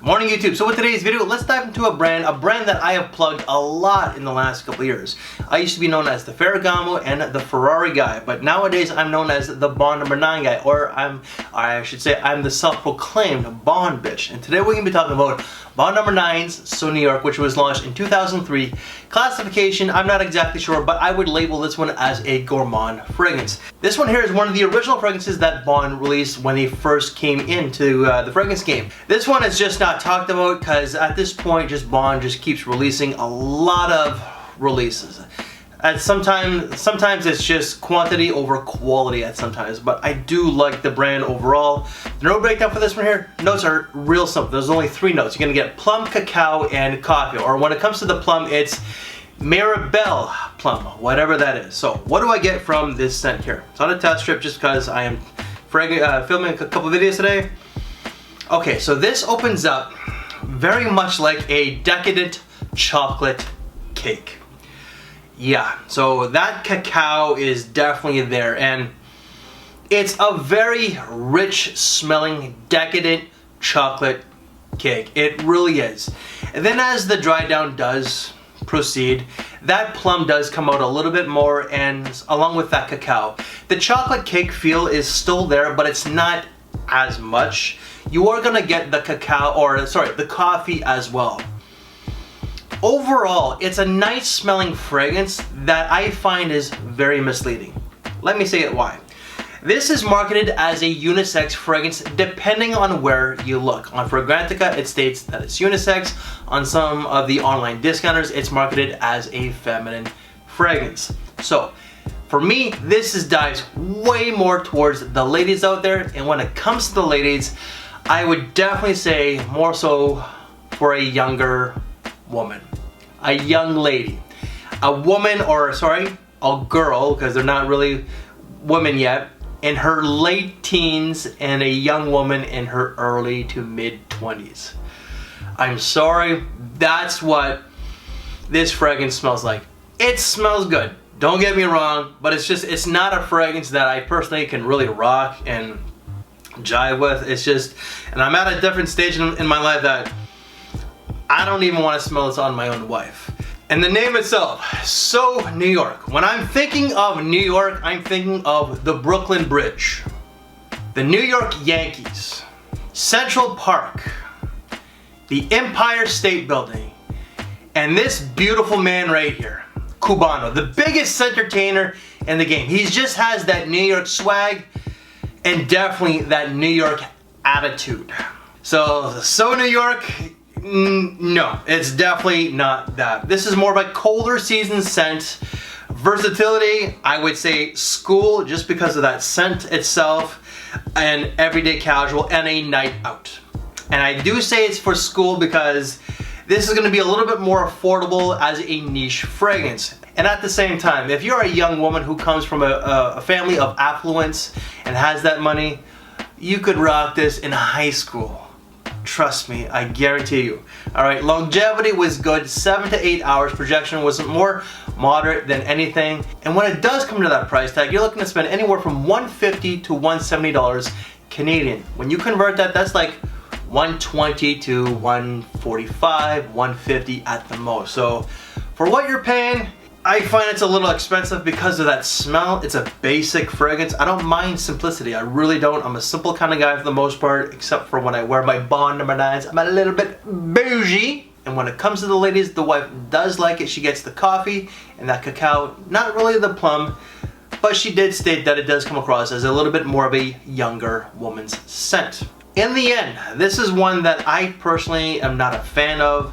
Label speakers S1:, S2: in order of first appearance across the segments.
S1: Good morning, YouTube. So with today's video, let's dive into a brand that I have plugged a lot in the last couple of years. I used to be known as the Ferragamo and the Ferrari guy, but nowadays I'm known as the Bond number 9 guy, or I'm the self-proclaimed Bond bitch. And today we're going to be talking about Bond number 9's So New York, which was launched in 2003. Classification, I'm not exactly sure, but I would label this one as a gourmand fragrance. This one here is one of the original fragrances that Bond released when he first came into the fragrance game. This one is just not talked about because at this point, Bond just keeps releasing a lot of releases. Sometimes it's just quantity over quality at sometimes, but I do like the brand overall. The note breakdown for this one here, notes are real simple. There's only 3 notes. You're gonna get plum, cacao, and coffee. Or when it comes to the plum, it's Mirabelle plum, whatever that is. So what do I get from this scent here? It's on a test strip just because I am filming a couple videos today. Okay, so this opens up very much like a decadent chocolate cake. Yeah, so that cacao is definitely there, and it's a very rich smelling, decadent chocolate cake. It really is. And then as the dry down does proceed, that plum does come out a little bit more, and along with that cacao. The chocolate cake feel is still there, but it's not as much. You are gonna get the cacao, or sorry, the coffee as well. Overall, it's a nice smelling fragrance that I find is very misleading. Let me say it why. This is marketed as a unisex fragrance depending on where you look. On Fragrantica, it states that it's unisex. On some of the online discounters, it's marketed as a feminine fragrance. So, for me, this dives way more towards the ladies out there, and when it comes to the ladies, I would definitely say more so for a younger woman, a young lady, a woman, or sorry, a girl, because they're not really women yet, in her late teens, and a young woman in her early to mid 20s. I'm sorry, that's what this fragrance smells like. It smells good, don't get me wrong, but it's not a fragrance that I personally can really rock and jive with. It's just, and I'm at a different stage in my life that I don't even want to smell this on my own wife. And the name itself, So New York. When I'm thinking of New York, I'm thinking of the Brooklyn Bridge, the New York Yankees, Central Park, the Empire State Building, and this beautiful man right here, Cubano, the biggest entertainer in the game. He just has that New York swag and definitely that New York attitude. So New York, no, it's definitely not that. This is more of a colder season scent. Versatility, I would say school, just because of that scent itself, and everyday casual, and a night out. And I do say it's for school because this is going to be a little bit more affordable as a niche fragrance. And at the same time, if you're a young woman who comes from a family of affluence and has that money, you could rock this in high school. Trust me, I guarantee you. Alright, longevity was good, 7 to 8 hours. Projection was more moderate than anything. And when it does come to that price tag, you're looking to spend anywhere from $150 to $170 Canadian. When you convert that, that's like $120 to $145, $150 at the most. So for what you're paying, I find it's a little expensive because of that smell. It's a basic fragrance. I don't mind simplicity. I really don't. I'm a simple kind of guy for the most part, except for when I wear my Bond number 9s. I'm a little bit bougie. And when it comes to the ladies, the wife does like it. She gets the coffee and that cacao, not really the plum, but she did state that it does come across as a little bit more of a younger woman's scent. In the end, this is one that I personally am not a fan of.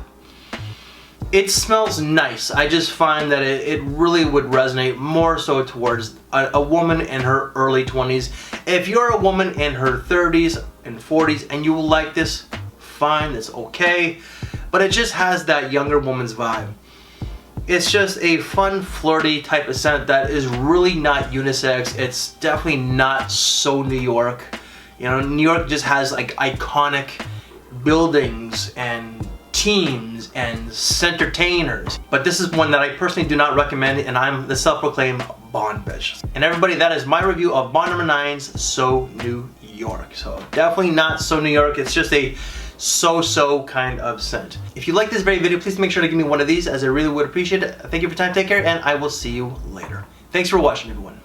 S1: It smells nice. I just find that it really would resonate more so towards a woman in her early 20s. If you're a woman in her 30s and 40s and you like this, fine, it's okay. But it just has that younger woman's vibe. It's just a fun, flirty type of scent that is really not unisex. It's definitely not so New York. You know, New York just has like iconic buildings and teams and entertainers, but this is one that I personally do not recommend, and I'm the self-proclaimed Bond bitch. And everybody, that is my review of Bond number 9's So New York. So definitely not So New York. It's just a so kind of scent. If you like this very video, please make sure to give me one of these, as I really would appreciate it. Thank you for your time, take care, and I will see you later. Thanks for watching, everyone.